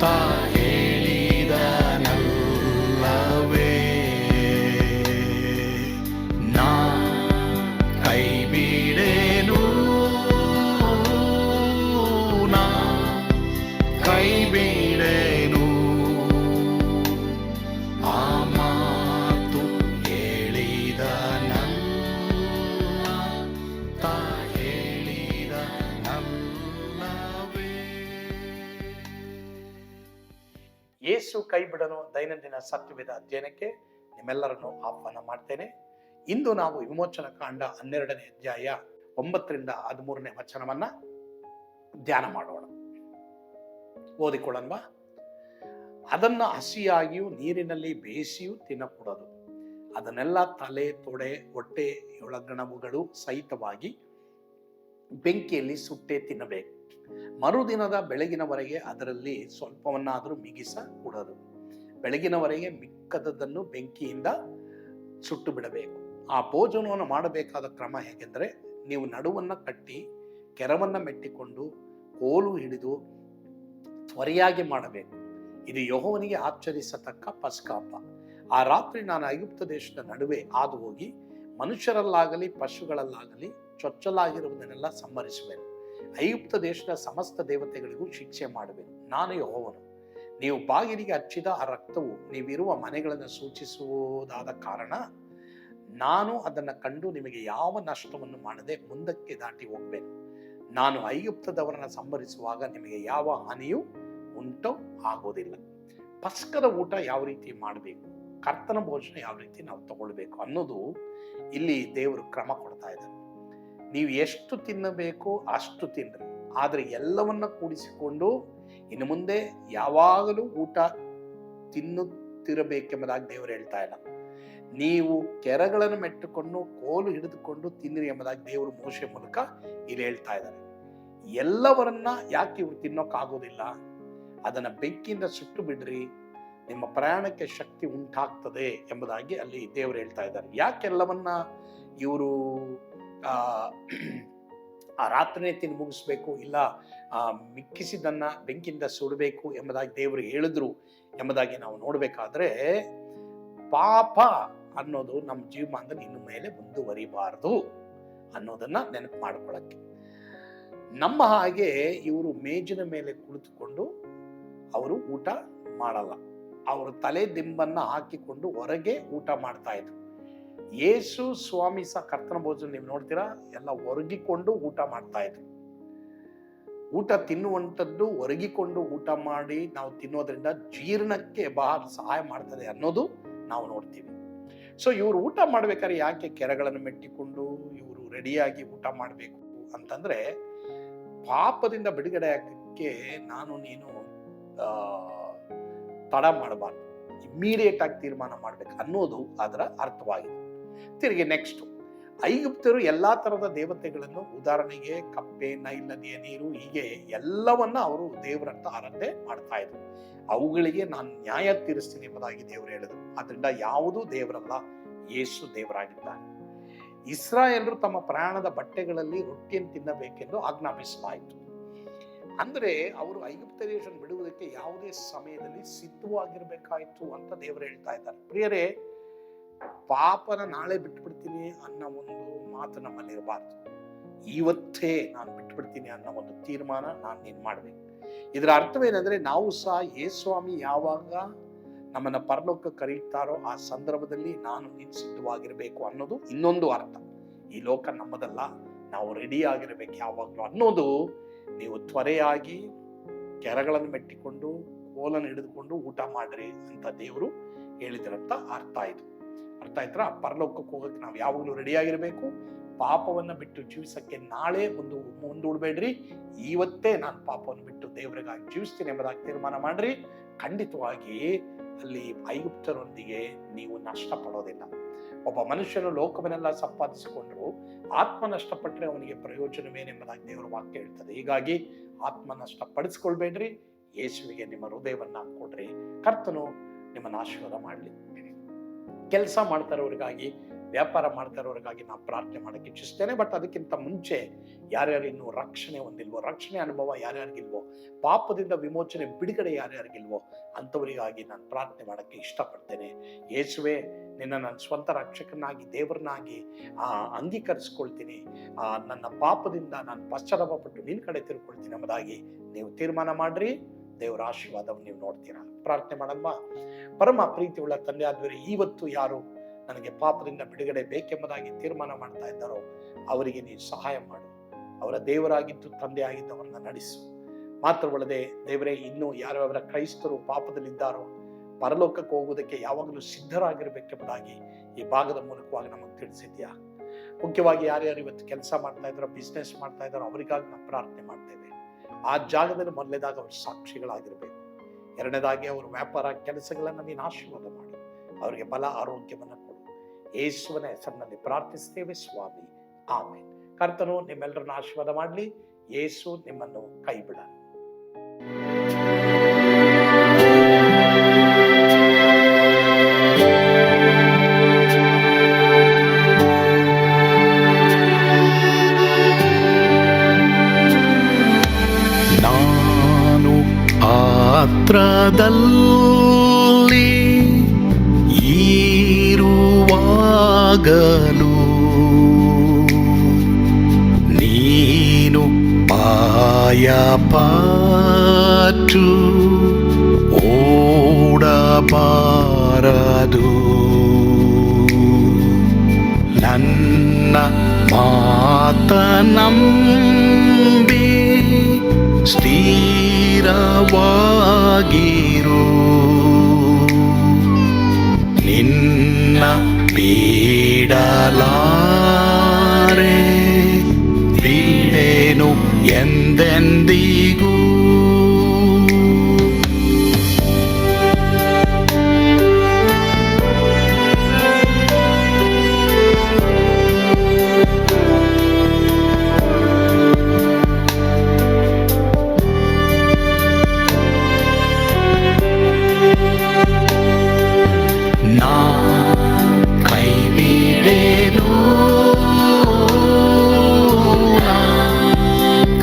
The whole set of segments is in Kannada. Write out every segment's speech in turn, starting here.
ತಾ ಹೇಳಿದನಲ್ಲವೇ, ನಾ ಕೈ ಬಿಡೇನು, ನಾ ಕೈ ಬಿಡೇನು. ಆ ಮಾತು ಹೇಳಿದನಲ್ಲ, ತಾ ಹೇಳಿದನಲ್ಲವೇ. ಯೇಸು ಕೈ ಬಿಡನು ದೈನಂದಿನ ಸತ್ಯವೇದ ಅಧ್ಯಯನಕ್ಕೆ ನಿಮ್ಮೆಲ್ಲರನ್ನು ಆಹ್ವಾನ ಮಾಡ್ತೇನೆ. ಇಂದು ನಾವು ವಿಮೋಚನ ಕಾಂಡ 12ನೇ ಅಧ್ಯಾಯ 9ರಿಂದ 13ನೇ ವಚನವನ್ನ ಧ್ಯಾನ ಮಾಡೋಣ. ಓದಿಕೊಳ್ಳೋಣ. ಅದನ್ನ ಹಸಿಯಾಗಿಯೂ ನೀರಿನಲ್ಲಿ ಬೇಯಿಸಿಯೂ ತಿನ್ನಕೂಡದು. ಅದನ್ನೆಲ್ಲ ತಲೆ, ತೊಡೆ, ಹೊಟ್ಟೆಯೊಳಗಣವುಗಳು ಸಹಿತವಾಗಿ ಬೆಂಕಿಯಲ್ಲಿ ಸುಟ್ಟೇ ತಿನ್ನಬೇಕು. ಮರುದಿನದ ಬೆಳಗಿನವರೆಗೆ ಅದರಲ್ಲಿ ಸ್ವಲ್ಪವನ್ನಾದರೂ ಮಿಗಿಸಕೂಡದು. ಬೆಳಗಿನವರೆಗೆ ಮಿಕ್ಕದನ್ನು ಬೆಂಕಿಯಿಂದ ಸುಟ್ಟು ಬಿಡಬೇಕು. ಆ ಭೋಜನವನ್ನು ಮಾಡಬೇಕಾದ ಕ್ರಮ ಹೇಗೆಂದರೆ, ನೀವು ನಡುವನ್ನ ಕಟ್ಟಿ ಕೆರವನ್ನ ಮೆಟ್ಟಿಕೊಂಡು ಕೋಲು ಹಿಡಿದು ತ್ವರೆಯಾಗಿ ಮಾಡಬೇಕು. ಇದು ಯೆಹೋವನಿಗೆ ಆಚರಿಸತಕ್ಕ ಪಸ್ಕಹಬ್ಬ. ಆ ರಾತ್ರಿ ನಾನು ಐಗುಪ್ತ ದೇಶದ ನಡುವೆ ಹಾದು ಹೋಗಿ ಮನುಷ್ಯರಲ್ಲಾಗಲಿ ಪಶುಗಳಲ್ಲಾಗಲಿ ಚೊಚ್ಚಲಾಗಿರುವುದನ್ನೆಲ್ಲ ಸಂಹರಿಸುವೆನು. ಐಗುಪ್ತ ದೇಶದ ಸಮಸ್ತ ದೇವತೆಗಳಿಗೂ ಶಿಕ್ಷೆ ಮಾಡುವೆನು. ನಾನು ಯೆಹೋವನು. ನೀವು ಬಾಗಿಲಿಗೆ ಹಚ್ಚಿದ ಆ ರಕ್ತವು ನೀವಿರುವ ಮನೆಗಳನ್ನು ಸೂಚಿಸುವುದಾದ ಕಾರಣ ನಾನು ಅದನ್ನು ಕಂಡು ನಿಮಗೆ ಯಾವ ನಷ್ಟವನ್ನು ಮಾಡದೆ ಮುಂದಕ್ಕೆ ದಾಟಿ ಹೋಗುವೆನು. ನಾನು ಐಗುಪ್ತದವರನ್ನು ಸಂಹರಿಸುವಾಗ ನಿಮಗೆ ಯಾವ ಹಾನಿಯೂ ಉಂಟು ಆಗೋದಿಲ್ಲ. ಪಸ್ಕದ ಊಟ ಯಾವ ರೀತಿ ಮಾಡಬೇಕು, ಕರ್ತನ ಭೋಜನ ಯಾವ ರೀತಿ ನಾವು ತಗೊಳ್ಬೇಕು ಅನ್ನೋದು ಇಲ್ಲಿ ದೇವರು ಕ್ರಮ ಕೊಡ್ತಾ ಇದ್ದಾರೆ. ನೀವು ಎಷ್ಟು ತಿನ್ನಬೇಕೋ ಅಷ್ಟು ತಿನ್ರಿ, ಆದರೆ ಎಲ್ಲವನ್ನ ಕೂಡಿಸಿಕೊಂಡು ಇನ್ನು ಮುಂದೆ ಯಾವಾಗಲೂ ಊಟ ತಿನ್ನುತ್ತಿರಬೇಕೆಂಬುದಾಗಿ ದೇವರು ಹೇಳ್ತಾ ಇಲ್ಲ. ನೀವು ಕೆರಗಳನ್ನು ಮೆಟ್ಟುಕೊಂಡು ಕೋಲು ಹಿಡಿದುಕೊಂಡು ತಿನ್ನಿರಿ ಎಂಬುದಾಗಿ ದೇವರು ಮೋಶೆ ಮೂಲಕ ಇಲ್ಲಿ ಹೇಳ್ತಾ ಇದ್ದಾರೆ. ಎಲ್ಲವರನ್ನ ಯಾಕೆ ಇವ್ರು ತಿನ್ನೋಕ್ಕಾಗೋದಿಲ್ಲ, ಅದನ್ನ ಬೆಂಕಿಯಿಂದ ಸುಟ್ಟು ಬಿಡ್ರಿ, ನಿಮ್ಮ ಪ್ರಯಾಣಕ್ಕೆ ಶಕ್ತಿ ಉಂಟಾಗ್ತದೆ ಎಂಬುದಾಗಿ ಅಲ್ಲಿ ದೇವರು ಹೇಳ್ತಾ ಇದ್ದಾರೆ. ಯಾಕೆಲ್ಲವನ್ನ ಇವರು ಆ ರಾತ್ರಿನೇ ತಿಂದು ಮುಗಿಸ್ಬೇಕು, ಇಲ್ಲ ಮಿಕ್ಕಿಸಿದನ್ನ ಬೆಂಕಿಯಿಂದ ಸುಡಬೇಕು ಎಂಬುದಾಗಿ ದೇವರು ಹೇಳಿದ್ರು ಎಂಬುದಾಗಿ ನಾವು ನೋಡ್ಬೇಕಾದ್ರೆ, ಪಾಪ ಅನ್ನೋದು ನಮ್ಮ ಜೀವಮಾನದಲ್ಲಿ ಇನ್ನು ಮೇಲೆ ಮುಂದುವರಿಬಾರದು ಅನ್ನೋದನ್ನ ನೆನಪು ಮಾಡ್ಕೊಳಕ್ಕೆ. ನಮ್ಮ ಹಾಗೆ ಇವರು ಮೇಜಿನ ಮೇಲೆ ಕುಳಿತುಕೊಂಡು ಅವರು ಊಟ ಮಾಡಲ್ಲ. ಅವರು ತಲೆ ದಿಂಬನ್ನ ಹಾಕಿಕೊಂಡು ಹೊರಗೆ ಊಟ ಮಾಡ್ತಾ ಇದ್ರು. ಯೇಸು ಸ್ವಾಮಿ ಸಹ ಕರ್ತನ ಭೋಜನ ನೀವು ನೋಡ್ತೀರಾ, ಎಲ್ಲ ಒರಗಿಕೊಂಡು ಊಟ ಮಾಡ್ತಾ ಇದ್ರು. ಊಟ ತಿನ್ನುವಂಥದ್ದು ಒರಗಿಕೊಂಡು ಊಟ ಮಾಡಿ ನಾವು ತಿನ್ನೋದ್ರಿಂದ ಜೀರ್ಣಕ್ಕೆ ಬಹಳ ಸಹಾಯ ಮಾಡ್ತದೆ ಅನ್ನೋದು ನಾವು ನೋಡ್ತೀವಿ. ಸೊ ಇವರು ಊಟ ಮಾಡ್ಬೇಕಾದ್ರೆ ಯಾಕೆ ಕೆರಗಳನ್ನು ಮೆಟ್ಟಿಕೊಂಡು ಇವರು ರೆಡಿಯಾಗಿ ಊಟ ಮಾಡಬೇಕು ಅಂತಂದ್ರೆ, ಪಾಪದಿಂದ ಬಿಡುಗಡೆ ಆಗಕ್ಕೆ ನಾನು ನೀನು ತಡ ಮಾಡಬಾರ್ದು, ಇಮ್ಮಿಡಿಯೇಟ್ ಆಗಿ ತೀರ್ಮಾನ ಮಾಡ್ಬೇಕು ಅನ್ನೋದು ಅದರ ಅರ್ಥವಾಗಿದೆ. ತಿರುಗಿ ನೆಕ್ಸ್ಟ್, ಐಗುಪ್ತರು ಎಲ್ಲಾ ತರದ ದೇವತೆಗಳನ್ನು, ಉದಾಹರಣೆಗೆ ಕಪ್ಪೆ, ನೈಲ್ ನದಿಯ ನೀರು, ಹೀಗೆ ಎಲ್ಲವನ್ನ ಅವರು ದೇವರಂತ ಆರಾಧನೆ ಮಾಡ್ತಾ ಇದ್ರು. ಅವುಗಳಿಗೆ ನಾನು ನ್ಯಾಯ ತೀರಿಸ್ತೀನಿ ಎಂಬುದಾಗಿ ದೇವರು ಹೇಳಿದ್ರು. ಅದರಿಂದ ಯಾವುದೂ ದೇವರಲ್ಲ, ಯೇಸು ದೇವರಾಗಿದ್ದಾನೆ. ಇಸ್ರಾಯೇಲರು ತಮ್ಮ ಪ್ರಯಾಣದ ಬಟ್ಟೆಗಳಲ್ಲಿ ರೊಟ್ಟಿಯನ್ನು ತಿನ್ನಬೇಕೆಂದು ಆಜ್ಞಾಪಿಸಲಾಯಿತು. ಅಂದ್ರೆ ಅವರು ಐಗುಪ್ತ ದೇಶ ಬಿಡುವುದಕ್ಕೆ ಯಾವುದೇ ಸಮಯದಲ್ಲಿ ಸಿದ್ಧವಾಗಿರ್ಬೇಕಾಯ್ತು ಅಂತ ದೇವರು ಹೇಳ್ತಾ ಇದ್ದಾರೆ. ಪ್ರಿಯರೇ, ಪಾಪನ ನಾಳೆ ಬಿಟ್ಬಿಡ್ತೀನಿ ಅನ್ನೋ ಒಂದು ಮಾತು ನಮ್ಮಲ್ಲಿ ಇರಬಾರ್ದು. ಇವತ್ತೇ ನಾನು ಬಿಟ್ಬಿಡ್ತೀನಿ ಅನ್ನೋ ಒಂದು ತೀರ್ಮಾನ ನೀನ್ ಮಾಡ್ಬೇಕು. ಇದರ ಅರ್ಥವೇನೆಂದ್ರೆ, ನಾವು ಸಹ ಯೇಸ್ವಾಮಿ ಯಾವಾಗ ನಮ್ಮನ್ನ ಪರಲೋಕ ಕರೀತಾರೋ ಆ ಸಂದರ್ಭದಲ್ಲಿ ನಾನು ನೀನು ಸಿದ್ಧವಾಗಿರ್ಬೇಕು ಅನ್ನೋದು ಇನ್ನೊಂದು ಅರ್ಥ. ಈ ಲೋಕ ನಮ್ಮದಲ್ಲ, ನಾವು ರೆಡಿ ಆಗಿರ್ಬೇಕು ಯಾವಾಗ್ಲೂ ಅನ್ನೋದು. ನೀವು ತ್ವರೆಯಾಗಿ ಕೆರಗಳನ್ನು ಮೆಟ್ಟಿಕೊಂಡು ಕೋಲನ್ನು ಹಿಡಿದುಕೊಂಡು ಊಟ ಮಾಡ್ರಿ ಅಂತ ದೇವರು ಹೇಳಿದ್ರಂತ ಅರ್ಥ ಆಯ್ತು. ಅರ್ಥ ಆಯ್ತಾ? ಪರಲೋಕಕ್ಕೆ ಹೋಗಕ್ಕೆ ನಾವು ಯಾವಾಗಲೂ ರೆಡಿಯಾಗಿರ್ಬೇಕು. ಪಾಪವನ್ನ ಬಿಟ್ಟು ಜೀವಿಸಕ್ಕೆ ನಾಳೆ ಮುಂದೂಡ್ಬೇಡ್ರಿ, ಇವತ್ತೇ ನಾನು ಪಾಪವನ್ನು ಬಿಟ್ಟು ದೇವರಿಗಾಗಿ ಜೀವಿಸ್ತೀನಿ ಎಂಬುದಾಗಿ ತೀರ್ಮಾನ ಮಾಡ್ರಿ. ಖಂಡಿತವಾಗಿ ಅಲ್ಲಿ ಐಗುಪ್ತರೊಂದಿಗೆ ನೀವು ನಷ್ಟ ಪಡೋದಿಲ್ಲ. ಒಬ್ಬ ಮನುಷ್ಯನು ಲೋಕವನ್ನೆಲ್ಲ ಸಂಪಾದಿಸಿಕೊಂಡ್ರು ಆತ್ಮ ನಷ್ಟಪಟ್ಟರೆ ಅವನಿಗೆ ಪ್ರಯೋಜನವೇನೆಂಬುದಾಗಿ ದೇವರ ವಾಕ್ಯ ಹೇಳ್ತದೆ. ಹೀಗಾಗಿ ಆತ್ಮ ನಷ್ಟ ಪಡಿಸ್ಕೊಳ್ಬೇಡ್ರಿ, ಯೇಸುವಿಗೆ ನಿಮ್ಮ ಹೃದಯವನ್ನ ಕೊಡ್ರಿ. ಕರ್ತನು ನಿಮ್ಮನ್ನು ಆಶೀರ್ವಾದ ಮಾಡಲಿ. ಕೆಲಸ ಮಾಡ್ತಾರವ್ರಿಗಾಗಿ ವ್ಯಾಪಾರ ಮಾಡ್ತಾ ಇರೋರಿಗಾಗಿ ನಾನು ಪ್ರಾರ್ಥನೆ ಮಾಡಕ್ಕೆ ಇಚ್ಛಿಸ್ತೇನೆ. ಬಟ್ ಅದಕ್ಕಿಂತ ಮುಂಚೆ ಯಾರ್ಯಾರು ಇನ್ನೂ ರಕ್ಷಣೆ ಹೊಂದಿಲ್ವೋ, ರಕ್ಷಣೆ ಅನುಭವ ಯಾರ್ಯಾರಿಗಿಲ್ವೋ, ಪಾಪದಿಂದ ವಿಮೋಚನೆ ಬಿಡುಗಡೆ ಯಾರ್ಯಾರಿಗಿಲ್ವೋ ಅಂಥವರಿಗಾಗಿ ನಾನು ಪ್ರಾರ್ಥನೆ ಮಾಡಕ್ಕೆ ಇಷ್ಟಪಡ್ತೇನೆ. ಯೇಸುವೆ, ನಿನ್ನ ನನ್ನ ಸ್ವಂತ ರಕ್ಷಕನಾಗಿ ದೇವರನ್ನಾಗಿ ಅಂಗೀಕರಿಸ್ಕೊಳ್ತೀನಿ. ನನ್ನ ಪಾಪದಿಂದ ನಾನು ಪಶ್ಚಾತ್ತಾಪಪಟ್ಟು ನಿನ್ನ ಕಡೆ ತಿರ್ಕೊಳ್ತೀನಿ ಎಂಬುದಾಗಿ ನೀವು ತೀರ್ಮಾನ ಮಾಡ್ರಿ. ದೇವರ ಆಶೀರ್ವಾದವನ್ನು ನೀವು ನೋಡ್ತೀರಾ. ಪ್ರಾರ್ಥನೆ ಮಾಡಮ್ಮ. ಪರಮ ಪ್ರೀತಿಯುಳ್ಳ ತಂದೆ ಆದವರೇ, ಇವತ್ತು ಯಾರು ನನಗೆ ಪಾಪದಿಂದ ಬಿಡುಗಡೆ ಬೇಕೆಂಬುದಾಗಿ ತೀರ್ಮಾನ ಮಾಡ್ತಾ ಇದ್ದಾರೋ ಅವರಿಗೆ ನೀನು ಸಹಾಯ ಮಾಡು. ಅವರ ದೇವರಾಗಿದ್ದು ತಂದೆ ಆಗಿದ್ದವರನ್ನ ನಡೆಸು. ಮಾತ್ರವಲ್ಲದೆ ದೇವರೇ, ಇನ್ನೂ ಯಾರ್ಯಾವ ಕ್ರೈಸ್ತರು ಪಾಪದಲ್ಲಿದ್ದಾರೋ ಪರಲೋಕಕ್ಕೆ ಹೋಗುವುದಕ್ಕೆ ಯಾವಾಗಲೂ ಸಿದ್ಧರಾಗಿರ್ಬೇಕೆಂಬುದಾಗಿ ಈ ಭಾಗದ ಮೂಲಕವಾಗಿ ನಮಗೆ ತಿಳಿಸಿದ್ಯಾ. ಮುಖ್ಯವಾಗಿ ಯಾರ್ಯಾರು ಇವತ್ತು ಕೆಲಸ ಮಾಡ್ತಾ ಇದ್ದಾರೋ, ಬಿಸ್ನೆಸ್ ಮಾಡ್ತಾ ಇದ್ದಾರೋ ಅವರಿಗಾಗಿ ನಾವು ಪ್ರಾರ್ಥನೆ ಮಾಡ್ತೇವೆ. ಆ ಜಾಗದಲ್ಲಿ ಮೊದಲನೇದಾಗಿ ಅವರು ಸಾಕ್ಷಿಗಳಾಗಿರ್ಬೇಕು. ಎರಡನೇದಾಗಿ ಅವರು ವ್ಯಾಪಾರ ಕೆಲಸಗಳನ್ನು ನೀನು ಆಶೀರ್ವಾದ ಮಾಡು. ಅವರಿಗೆ ಬಲ ಆರೋಗ್ಯವನ್ನು ಕೊಡು. ಯೇಸುವಿನ ಹೆಸರಿನಲ್ಲಿ ಪ್ರಾರ್ಥಿಸ್ತೇವೆ ಸ್ವಾಮಿ, ಆಮೇನ್. ಕರ್ತನು ನಿಮ್ಮೆಲ್ಲರನ್ನು ಆಶೀರ್ವಾದ ಮಾಡಲಿ. ಯೇಸು ನಿಮ್ಮನ್ನು ಕೈ ಬಿಡಲ್ಲ. ನಾನು ಪಾತ್ರದಲ್ಲಿ ಇರುವಾಗಲೂ ನೀನು ಪಾಯಪಟ್ಟು ಓಡಬಾರದು. ನನ್ನ ಮಾತನಂಬಿ ಸ್ಥಿರವಾಗಿರು. ನಿನ್ನ ಬಿಡಲಾರೆ, ಬಿಡೆನು ಎಂದೆಂದಿಗೂ.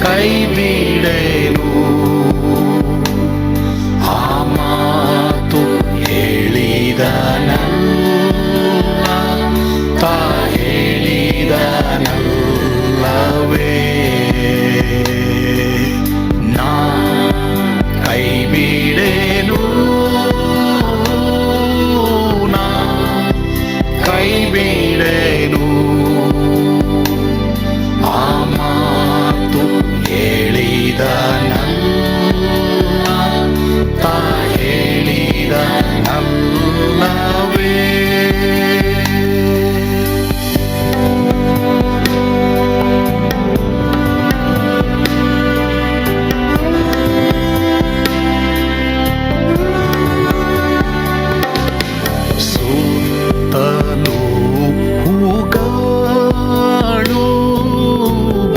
ಕೈಬಿಡೆನು ಆ ಮಾತು ಹೇಳಿದನಲ್ಲ, ತಾ ಹೇಳಿದನಲ್ಲವೇ. ನಾ ಕೈಬಿಡೆನು, ನಾ ಕೈಬಿಡೆನು ಆ ಮಾತು ಹೇಳಿದನಲ್ಲ, ತಾ ಹೇಳಿದನಲ್ಲವೇ. ಸುತ್ತಲೂ ಹೂಗಳು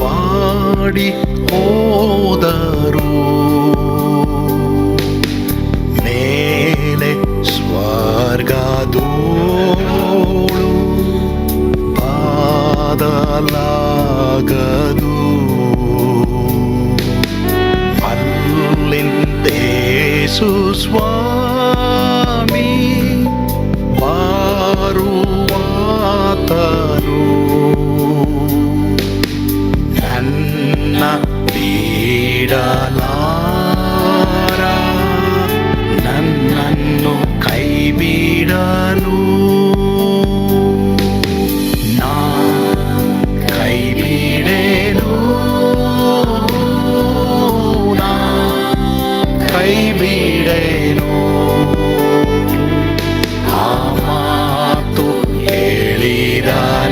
ಬಾಡಿ ಹೋದರು, ಮೇಲೆ ಸ್ವರ್ಗದೋಳು ಬಾದಲಾಗದು. ಅಲ್ಲಿಂದೇಸು ಸ್ವಾಮಿ ಬಾರುವಾತನು ನನ್ನ ಬಿಡಲಾರ, ನನ್ನನ್ನು ಕೈ ಬಿಡಲು. ನಾ ಕೈ ಬಿಡೆನು, ನಾ ಕೈ ಬಿಡೆನು ಆ ಮಾತು ಹೇಳಿದನಲ್ಲ,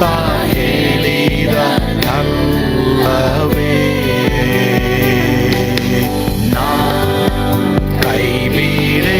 ತಾ ಹೇಳಿದನಲ್ಲವೇ. ನಾ ಕೈ ಬಿಡೆ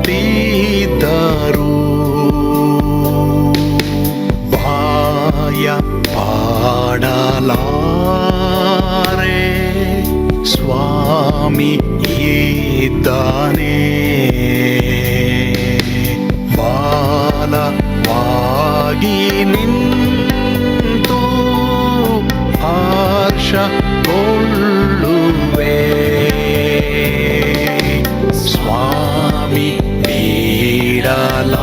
ಮಾಡಿದ್ದರು ಬಾಯ ಪಾಡಲಾರೆ ಸ್ವಾಮಿ ಇದ್ದಾನೆ ಬಾಲವಾಗಿ ನಿಂತು ಹರ್ಷಗೊಳ್ಳುವೆ ಸ್ವಾಮಿ ನೀಡಲಾರ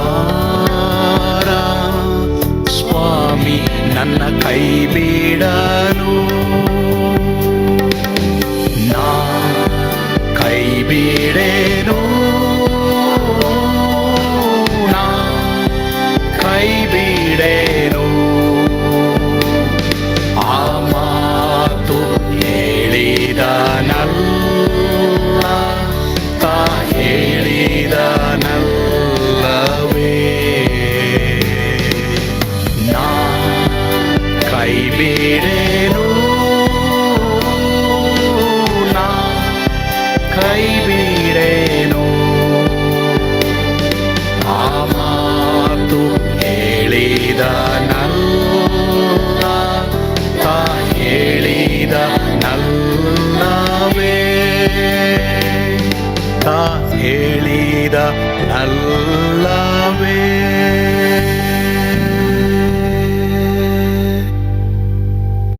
ಸ್ವಾಮಿ ನನ್ನ ಕೈ ಬಿಡನು ನಾ ಕೈ ಬಿಡೇನು ನಾ ಕೈ ಬಿಡೇನು ಆ ಮಾತು ಹೇಳಿದನಲ್ಲ ತಾ ಹೇಳಿದನಲ್ಲವೇ ನಾ ಕೈ ಬಿಡೇನು ನಾ ಕೈ ಬಿಡೇನು ಆ ಮಾತು ಹೇಳಿದನಲ್ಲ ತಾ ಹೇಳಿದನಲ್ಲವೇ ತಾ ಹೇಳಿದನಲ್ಲವೇ